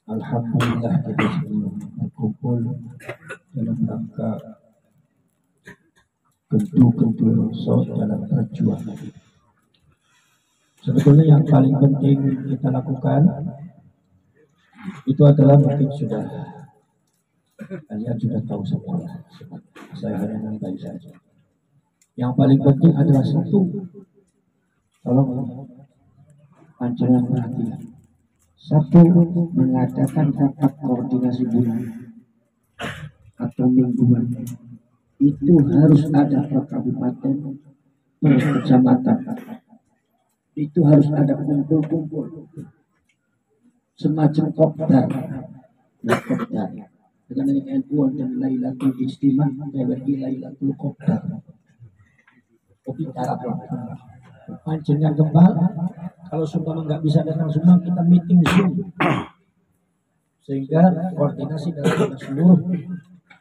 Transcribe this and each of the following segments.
Alhamdulillah kita semua berkumpul dalam rangka kentu-kentu rasul dalam perjuangan. Sebetulnya yang paling penting kita lakukan itu adalah mungkin kalian sudah tahu semua. Saya hanya menambah saja. Yang paling penting adalah satu, tolong panjenengan perhatian. Satu, mengadakan rapat koordinasi bulan atau mingguan. Itu harus ada per kabupaten, per kecamatan. Itu harus ada kumpul-kumpul semacam kopdar. Dengan NU dan Lailatul Ijtima, PWI Lailatul Kopdar. Kopi cara panjenengan kembal. Kalau Sumbang nggak bisa datang Sumbang, kita meeting Zoom, sehingga koordinasi dalam seluruh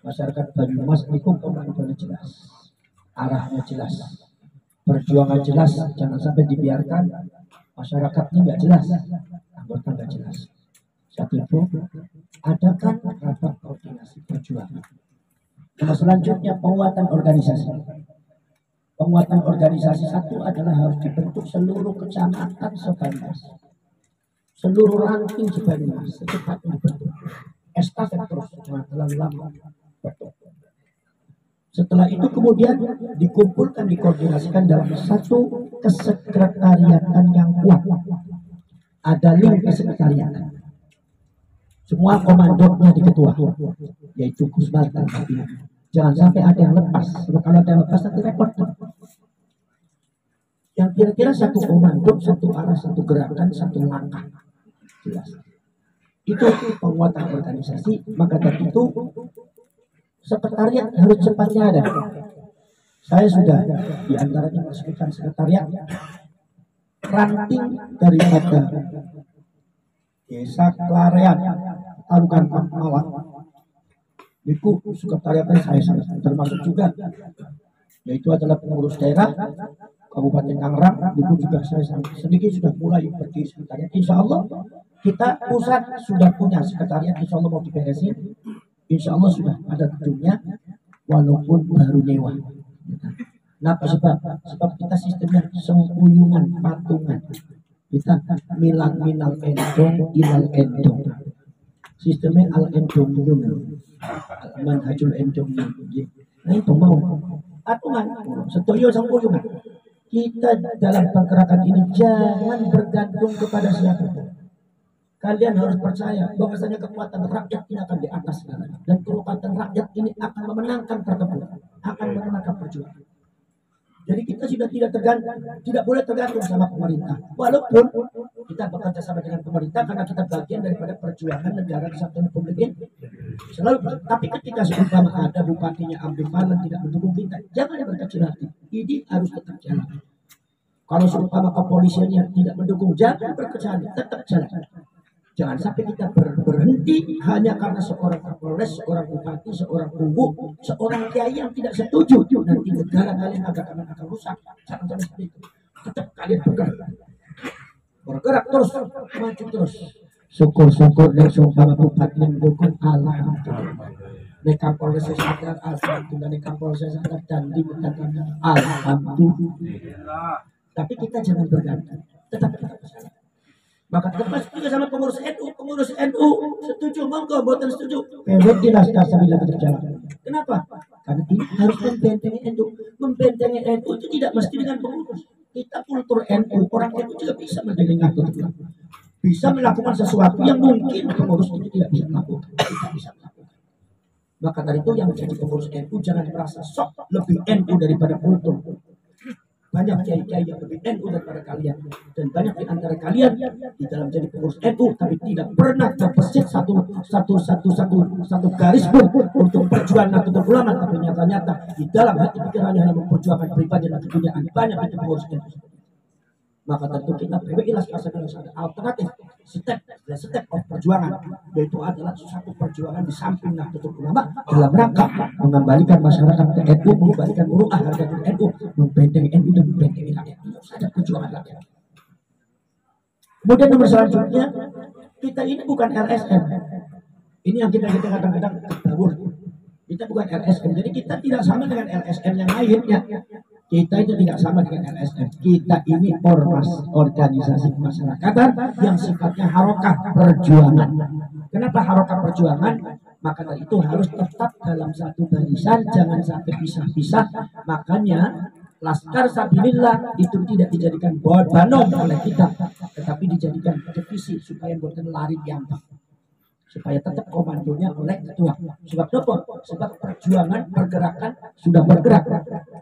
masyarakat Banyumas itu komandonya jelas, arahnya jelas, perjuangan jelas. Jangan sampai dibiarkan masyarakatnya nggak jelas, anggota nggak jelas. Satu itu, adakan rapat koordinasi perjuangan. Nah, selanjutnya penguatan organisasi. Penguatan organisasi satu adalah harus dibentuk seluruh kecamatan se-Banyumas, seluruh ranting se-Banyumas secepatnya dibentuk. Estafet terus, jangan terlalu lama. Setelah itu kemudian dikumpulkan, dikoordinasikan dalam satu kesekretariatan yang kuat. Ada link kesekretariatan. Semua komandonya di ketua, yaitu Gus Baltar. Jangan sampai ada yang lepas. Kalau ada yang lepas nanti repot. Yang kira-kira satu komando, satu arah, satu gerakan, satu langkah. Jelas. Itu penguatan organisasi. Maka dari itu sekretariat harus cepatnya ada. Saya sudah diantaranya masukkan sekretariat ranting daripada Desa Klarean, Tarukan Malang. Itu sekretariatnya saya termasuk juga, yaitu adalah pengurus daerah Kabupaten Tangerang. Itu juga saya sedikit sudah mulai berdiri sekretariat. Insya Allah kita pusat sudah punya sekretariat. Insya Allah mau diberesin. Insya Allah sudah ada gedungnya, walaupun baru nyewa. Kenapa? Sebab kita sistemnya sempuyungan, patungan. Kita minal endong ilal endong. Sistemnya al endong manhajul endong. Nah itu mau patungan, setoyo sempuyungan. Kita dalam pergerakan ini jangan bergantung kepada siapapun. Kalian harus percaya bahwasanya kekuatan rakyat ini akan di atas segalanya, dan kekuatan rakyat ini akan memenangkan pertempuran, akan memenangkan perjuangan. Jadi kita sudah tidak boleh tergantung sama pemerintah. Walaupun kita bekerja sama dengan pemerintah karena kita bagian daripada perjuangan negara kesatuan Republik ini. Selalu, tapi ketika seumpama ada bupatinya ambivalent tidak mendukung kita, jangan berkecil hati. Ini harus tetap jalan. Kalau seumpama kepolisiannya tidak mendukung, jangan berkecil hati, tetap jalan. Jangan sampai kita berhenti hanya karena seorang kapolres, seorang bupati, seorang guru, seorang kiai yang tidak setuju. Nanti negara kalian akan rusak. Jangan seperti itu. Tetap kalian bergerak terus, maju terus. Syukur-syukur dan sumpah bupati mendukung, alhamdulillah. Nek kapolres sadar, alhamdulillah. Nek kapolres sadar dan dibuktikan, alhamdulillah. Tapi kita jangan bergantung. Tetap berjalan. Maka terpas juga sama pengurus NU setuju, monggo, buatan setuju. Tidak sambil terjalan. Kenapa? Karena ini harus membentengi NU. Membentengi NU itu tidak mesti dengan pengurus. Kita kultur NU, orang NU juga bisa mendengar, bisa melakukan sesuatu yang mungkin pengurus itu tidak bisa melakukan. Kita bisa melakukan. Maka dari itu yang menjadi pengurus NU jangan merasa sok lebih NU daripada kultur. Banyak kiai-kiai yang lebih NU daripada kalian, dan banyak di antara kalian di dalam jadi pengurus NU tapi tidak pernah terbesit satu garis pun untuk perjuangan atau ulama, tapi nyata-nyata di dalam hati pikirannya hanya memperjuangkan pribadi dan keduniaan. Banyak itu pengurus NU. Maka tentu kita PWI harus ada alternatif step of perjuangan, yaitu adalah satu perjuangan di samping Nahdlatul Ulama dalam rangka mengembalikan masyarakat ke NU, mengembalikan muruah harga NU, membentengi NU dan membentengi rakyat. Itu saja perjuangan rakyat. Kemudian nomor selanjutnya Kita ini bukan LSM. Ini yang kita kadang-kadang kabur. Kita bukan LSM. Jadi kita tidak sama dengan LSM yang lainnya. Kita itu tidak sama dengan LSM. Kita ini ormas, organisasi kemasyarakatan yang sifatnya harokah perjuangan. Kenapa harokah perjuangan? Maka dari itu harus tetap dalam satu barisan, jangan sampai pisah-pisah. Makanya Laskar Sabilillah itu tidak dijadikan banom oleh kita, tetapi dijadikan divisi supaya bukan lari gampang, supaya tetap komandonya oleh ketua. Sebab apa? Sebab perjuangan pergerakan sudah bergerak,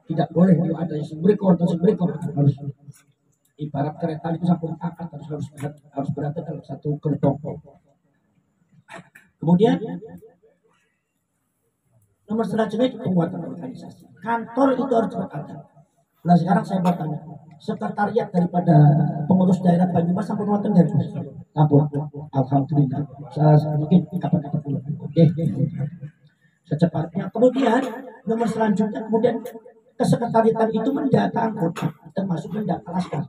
tidak boleh ada yang sumbriko atau sumbriko, harus ibarat kereta itu sambung angkat harus berada dalam satu gerbong. Kemudian nomor selanjutnya itu penguatan organisasi. Kantor itu harus cepat ada. Nah sekarang saya mau tanya, sekretariat daripada pengurus daerah Banyumas sampai nonton dari Tambun. Alhamdulillah. Saya mungkin kapan-kapan dulu. Oke. Secepatnya. Kemudian nomor selanjutnya kemudian kesekretariatan itu mendata anggota termasuk mendata laskar.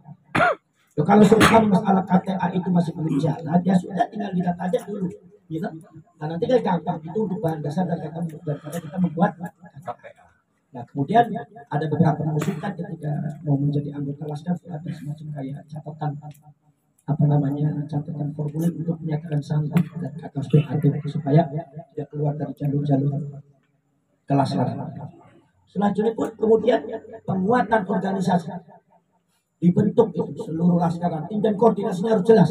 Kalau soal masalah KTA itu masih belum jalan, ya sudah tinggal didata aja dulu. Gitu. Nah nanti kan gampang itu untuk bahan dasar daripada kita membuat KTA. Nah kemudian ada beberapa masukan ketika mau menjadi anggota laskar ada semacam kayak catatan catatan formulir untuk menyatakan sanggup dan atas BAT supaya tidak keluar dari jalur-jalur kelaskaran. Selanjutnya pun kemudian penguatan organisasi dibentuk itu seluruh laskaran, tim dan koordinasinya harus jelas.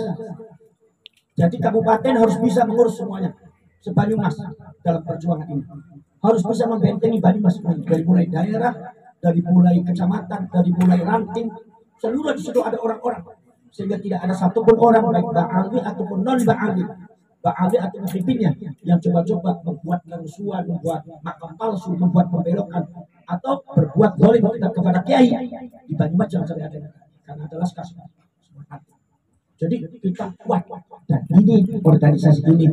Jadi kabupaten harus bisa mengurus semuanya. Sebanyumas dalam perjuangan ini harus bisa membentengi Banyumas dari mulai daerah, dari mulai kecamatan, dari mulai ranting, seluruh di situ ada orang-orang sehingga tidak ada satupun orang baik ba'ali ataupun non ba'ali, ba'ali atau pemimpinnya yang coba-coba membuat kerusuhan, membuat makam palsu, membuat pembelokan atau berbuat zalim kepada kiai di Banyumas jangan sampai ada karena adalah kasus. Jadi kita kuat dan ini organisasi ini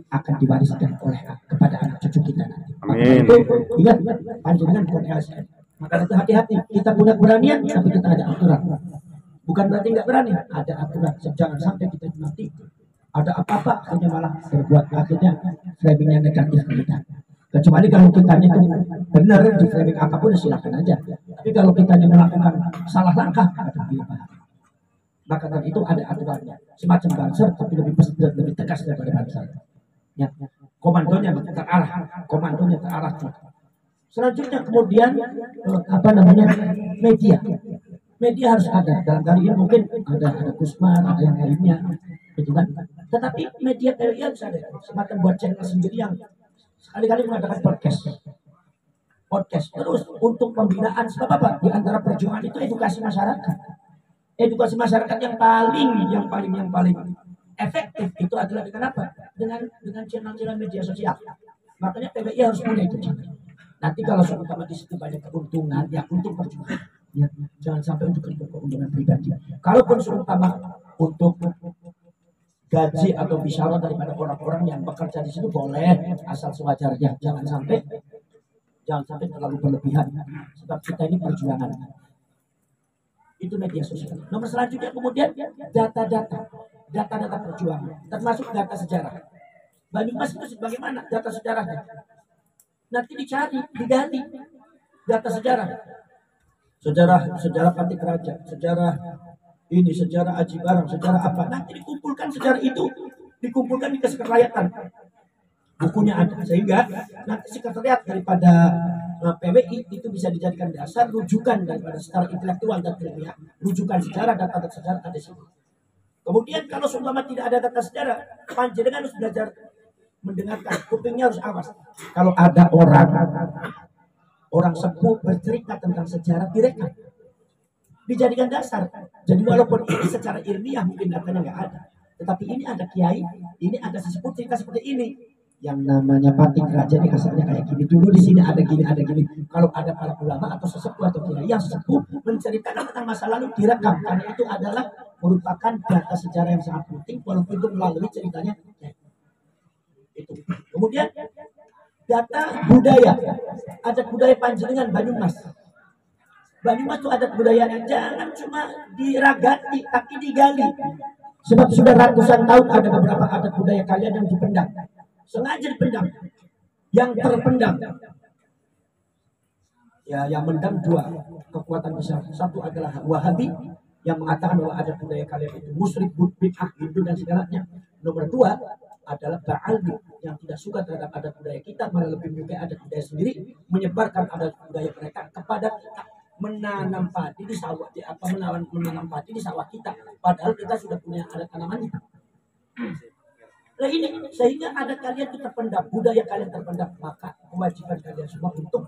akan diwariskan oleh kepada anak cucu kita nanti. Amin. Itu ingat panjenengan bukan LSM. Maka itu hati-hati. Kita punya keberanian tapi kita ada aturan. Bukan berarti nggak berani, ada aturan. Jangan sampai kita nanti ada apa-apa akhirnya malah berbuat akhirnya framingnya negatif ke kita. Kecuali kalau kita itu benar di framing apapun silakan aja. Tapi kalau kita melakukan salah langkah ada pilihan. Maka dari itu ada aturannya semacam banser tapi lebih tegas daripada banser. Ya, komandonya terarah. Selanjutnya kemudian media harus ada. Dalam kali ini mungkin ada Kusman, ada yang lainnya, gitu kan. Tetapi media PWI harus ada semacam buat channel sendiri yang sekali-kali mengadakan podcast terus untuk pembinaan. Sebab apa? Di antara perjuangan itu edukasi masyarakat. Edukasi masyarakat yang paling efektif itu adalah dengan apa? Dengan channel-channel media sosial. Makanya PBI harus punya itu. Nanti kalau seumpama di situ banyak keuntungan, ya untuk perjuangan. Ya, jangan sampai untuk keuntungan pribadi. Kalaupun seumpama untuk gaji atau bisyarah daripada orang-orang yang bekerja di situ boleh asal sewajarnya. Jangan sampai terlalu berlebihan. Sebab kita ini perjuangan. Itu media sosial. Nomor selanjutnya kemudian data perjuangan, termasuk data sejarah. Banyumas itu bagaimana data sejarahnya? Nanti dicari, digali data sejarah Panti Kerajaan, sejarah Aji Barang, sejarah apa? Nanti dikumpulkan sejarah itu, dikumpulkan di kesekretariatan. Bukunya ada, sehingga nanti sekretariat daripada PWI itu bisa dijadikan dasar rujukan daripada secara intelektual dan ilmiah, rujukan sejarah, data sejarah ada di situ. Kemudian kalau seumpama tidak ada data sejarah, panjenengan harus belajar mendengarkan, kupingnya harus awas. Kalau ada orang sepuh bercerita tentang sejarah direkam, dijadikan dasar. Jadi walaupun ini secara ilmiah mungkin datanya nggak ada, tetapi ini ada kiai, ini ada sesepuh cerita seperti ini. Yang namanya Panti Kerajaan ini asalnya kayak gini. Dulu di sini ada gini. Kalau ada para ulama atau sesepuh atau kiai yang sesepuh menceritakan tentang masa lalu direkam, karena itu adalah merupakan data sejarah yang sangat penting walaupun itu melalui ceritanya. Itu. Kemudian data budaya. Ada budaya panjenengan Banyumas. Banyumas itu ada budayanya, jangan cuma diragati tapi digali. Sebab sudah ratusan tahun ada beberapa adat budaya kalian yang dipendam, sengaja dipendam, yang terpendam. Ya, yang mendam dua kekuatan besar. Satu adalah Wahabi yang mengatakan bahwa adat budaya kalian itu musyrik, bid'ah, Hindu dan segalanya. Nomor dua adalah Ba'alwi yang tidak suka terhadap adat budaya kita, malah lebih menyukai adat budaya sendiri, menyebarkan adat budaya mereka kepada kita, menanam padi di sawah, menanam padi di sawah kita, padahal kita sudah punya adat tanamannya. Nah ini sehingga adat kalian itu terpendam, budaya kalian terpendam, maka kewajiban kalian semua untuk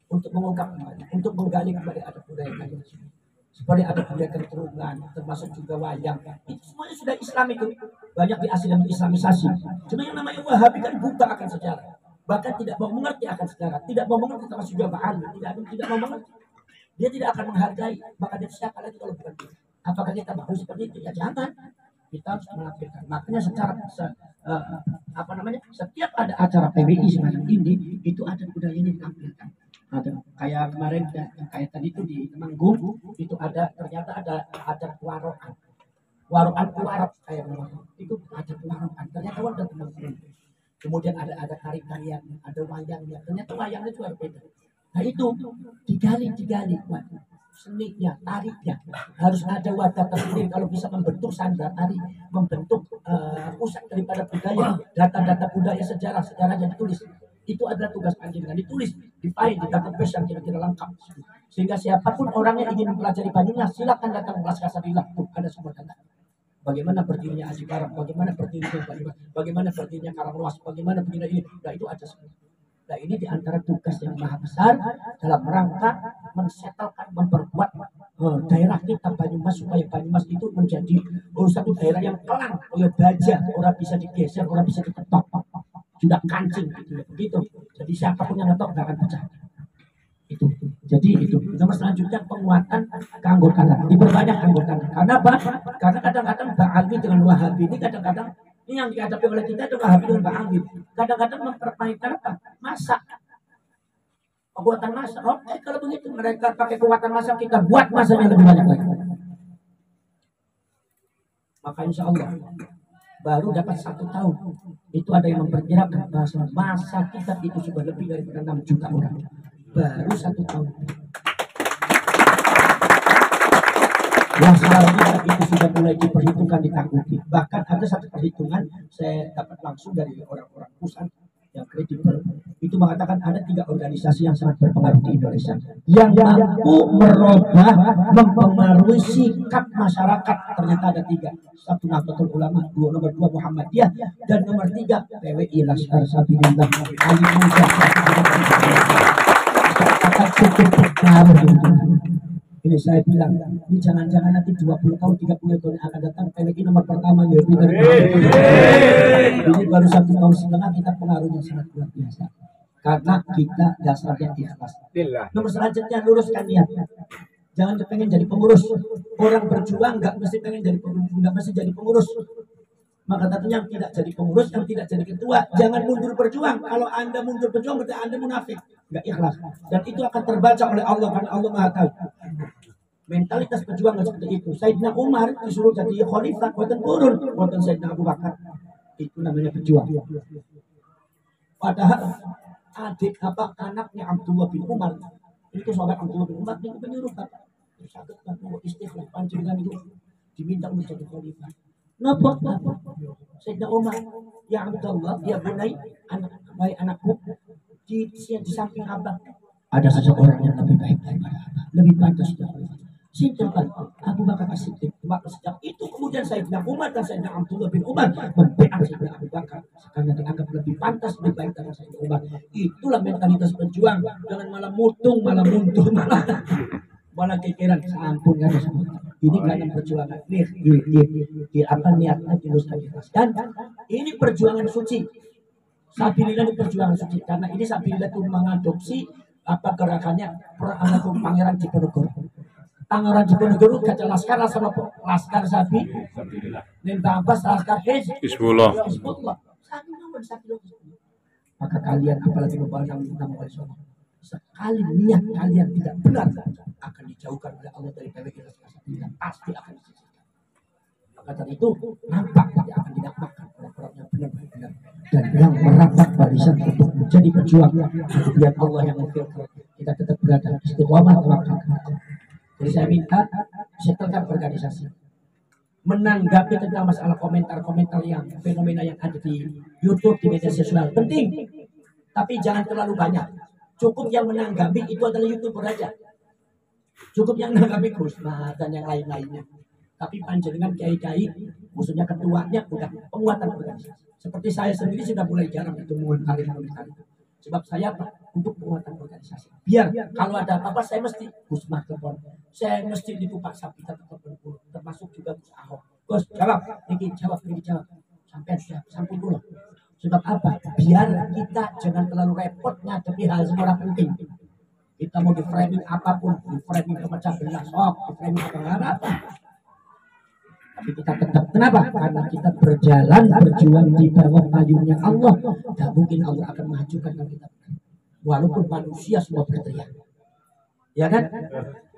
untuk mengungkap kembali, untuk menggali kembali adat budaya kalian semua. Seperti adat budaya keturunan, termasuk juga wayang. Itu semuanya sudah Islam itu. Banyak Islamisasi. Cuma yang namanya Wahabi kan buta akan sejarah. Bahkan tidak mau mengerti akan sejarah. Tidak mau mengerti termasuk juga Ba'al. Tidak mau mengerti. Dia tidak akan menghargai. Maka dia siapa lagi kalau bukan dia? Apakah kita baru seperti itu? Ya jangan. Kita harus melampirkan. Makanya setiap ada acara PBI semacam ini, itu adat budaya ini ditampilkan. Ada kayak kemarin, kayak tadi itu di Temanggung itu ternyata ada adat warokan kayak itu adat warokan, ternyata warga Temanggung. Kemudian ada tari-tarian, ada wayangnya, ternyata wayangnya juga berbeda. Nah itu digali seninya, tariknya harus ada wadah tersendiri. Kalau bisa membentuk sandra tari, membentuk pusat daripada budaya, data-data budaya, sejarahnya ditulis. Itu adalah tugas panjenengan, ditulis, difile, database yang kira-kira lengkap. Sehingga siapapun orang yang ingin mempelajari Banyumas, silakan datang ke Laskar Sabillah. Ada semua data. Bagaimana berdirinya Aji Barang, bagaimana berdirinya Banyumas, bagaimana berdirinya Karangluas, bagaimana berdirinya ini. Nah itu ada semua. Nah ini diantara tugas yang maha besar dalam rangka mensetelkan, memperkuat daerah kita Banyumas, supaya Banyumas itu menjadi satu daerah yang kelang, baja, orang bisa digeser, orang bisa diketok, sudah kancing gitu, begitu. Jadi siapapun yang ngetok gak akan pecah. Itu. Jadi itu. Nomor selanjutnya penguatan keanggotaan, diperbanyak keanggotaan. Karena apa? Karena kadang-kadang Ba'alwi dengan Wahabi ini kadang-kadang ini yang dihadapi oleh kita itu Wahabi dengan Ba'alwi. Kadang-kadang mempermainkan apa? Masa. Kekuatan masa. Oke, kalau begitu mereka pakai kekuatan masa, kita buat masanya lebih banyak lagi. Maka insya Allah baru dapat 1 tahun. Itu ada yang memperkirakan bahwa masa kita itu sudah lebih dari 6 juta orang. Baru 1 tahun. Masalah kita itu sudah mulai diperhitungkan, ditakuti. Bahkan ada satu perhitungan saya dapat langsung dari orang-orang pusat yang kredibel. Itu mengatakan ada 3 organisasi yang sangat berpengaruh di Indonesia yang mampu merubah, mempengaruhi sikap masyarakat. Ternyata ada 3. 1 Nahdlatul Ulama, nomor 2 Muhammadiyah, dan nomor 3 PWI Laskar Sabilillah. Cukup berpengaruh. Ini saya bilang, ini jangan-jangan nanti 20 tahun, 30 tahun yang akan datang, PWI nomor pertama ya, lebih dari ini baru 1,5 tahun kita pengaruhnya sangat luar biasa. Karena kita dasarnya ikhlas. Nomor selanjutnya, luruskan niat. Jangan pengen jadi pengurus. Orang berjuang nggak mesti pengen jadi pengurus, nggak mesti jadi pengurus. Maka tentunya yang tidak jadi pengurus, yang tidak jadi ketua, jangan mundur berjuang. Kalau Anda mundur berjuang, berarti Anda munafik, nggak ikhlas. Dan itu akan terbaca oleh Allah, karena Allah Maha tahu. Mentalitas perjuangan seperti itu. Sayyidina Umar disuruh jadi khalifah, buatan turun, buatan Sayyidina Abu Bakar. Itu namanya berjuang. Padahal anaknya Abdullah bin Umar, itu sahabat Abdullah bin Umar, itu penyuruh bapak. Sakit bapak istighfar, panjenengan itu diminta untuk jadi khalifah. Napa? Sayyidina Umar, ya Abdullah, ya bunai, anakku, di samping abang ada seseorang yang lebih baik daripada abang, lebih pantas untuk khalifah. Sinten Abu Bakar As-Siddiq. Maka sejak itu kemudian Sayyidina Umar dan Sayyidina Abdullah bin Umar membeat Sayyidina Abu Bakar karena dianggap lebih pantas, lebih baik dari Sayyidina Umar. Itulah mentalitas berjuang. Jangan malah mutung, malah mundur, malah kekiran. Ampun ya Rasul. Ini karena perjuangan. Apa niatnya diluruskan, dijelaskan. Ini perjuangan suci. Sabilillah ini perjuangan suci. Karena ini Sabilillah itu mengadopsi gerakannya Pangeran Diponegoro. Pangeran Diponegoro gak laskar Sabi, Ninta Abbas laskar Hizbullah. Maka kalian apalagi membangun nama Allah, sekali niat kalian tidak benar akan dijauhkan oleh Allah dari PWI. kita pasti akan disisihkan. Maka dari itu nampak tidak akan didapatkan orang-orang yang benar-benar dan yang merapat barisan untuk menjadi pejuang biar Allah yang memfilter kita tetap berada istiqomah tawakal. Jadi saya minta setelkan organisasi menanggapi tentang masalah komentar-komentar yang fenomena yang ada di YouTube, di media sosial penting, tapi jangan terlalu banyak. Cukup yang menanggapi itu adalah YouTuber aja. Cukup yang menanggapi Gusma dan yang lain-lainnya. Tapi panjenengan kiai-kiai, maksudnya ketuanya bukan penguatan organisasi. Seperti saya sendiri sudah mulai jarang itu mengomentari. Sebab saya untuk penguatan organisasi. Biar kalau ada apa-apa saya mesti Gusma telepon. Saya mesti ditupak sapi telepon. Termasuk juga Gus Ahok. Gus jawab, ini jawab. Sampai sampun dulu. Sebab apa? Biar kita jangan terlalu repot ngadepi hal semua penting. Kita mau di framing apapun, di framing pemecah belah sok, di framing apa. Tapi kita tetap, kenapa? Karena kita berjalan, berjuang di bawah payungnya Allah. Tidak mungkin Allah akan mengajukan kita. Walaupun manusia semua berteriak. Ya kan?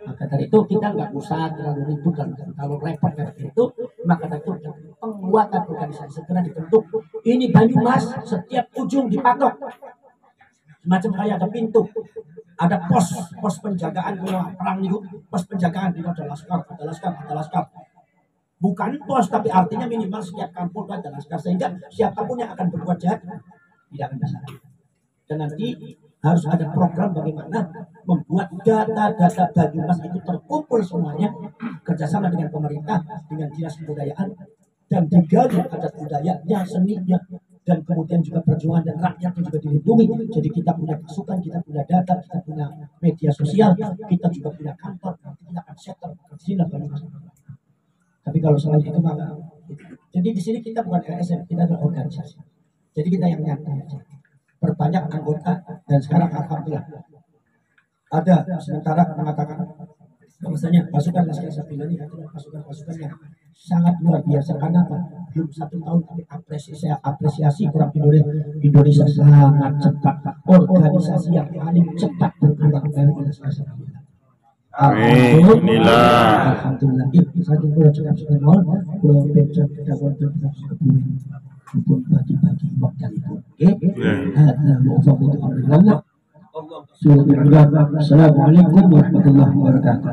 Maka dari itu kita nggak usah terlalu ribut dan terlalu repot dari itu. Maka dari itu penguatan organisasi segera dibentuk. Ini Banyumas, setiap ujung dipatok. Semacam kayak ada pintu. Ada pos penjagaan kalau perang itu, pos penjagaan itu ada laskar. Bukan pos, tapi artinya minimal setiap kampung ada laskar sehingga siapapun yang akan berbuat jahat tidak akan bisa. Dan nanti harus ada program bagaimana membuat data-data Banyumas itu terkumpul semuanya kerjasama dengan pemerintah, dengan dinas kebudayaan dan digali adat budayanya, seninya, dan kemudian juga perjuangan dan rakyatnya juga dilindungi. Jadi kita punya pasukan, kita punya data, kita punya media sosial, kita juga punya kantor, nanti kita akan setter ke sini Banyumas. Tapi kalau selain itu maka, jadi di sini kita bukan LSM, kita adalah organisasi. Jadi kita yang nyantai aja. Perbanyak anggota dan sekarang alhamdulillah ada sementara mengatakan bahwasanya pasukan Laskar Sabila ini adalah pasukan yang sangat luar biasa karena belum 1 tahun tapi apresiasi kurang Indonesia sangat cepat, organisasi yang paling cepat berkembang dari Laskar Sabila. Alhamdulillah. Saya tunggu cakap sebentar. Kalau pencet kita boleh untuk bagi-bagi waktu itu. Assalamualaikum warahmatullahi wabarakatuh.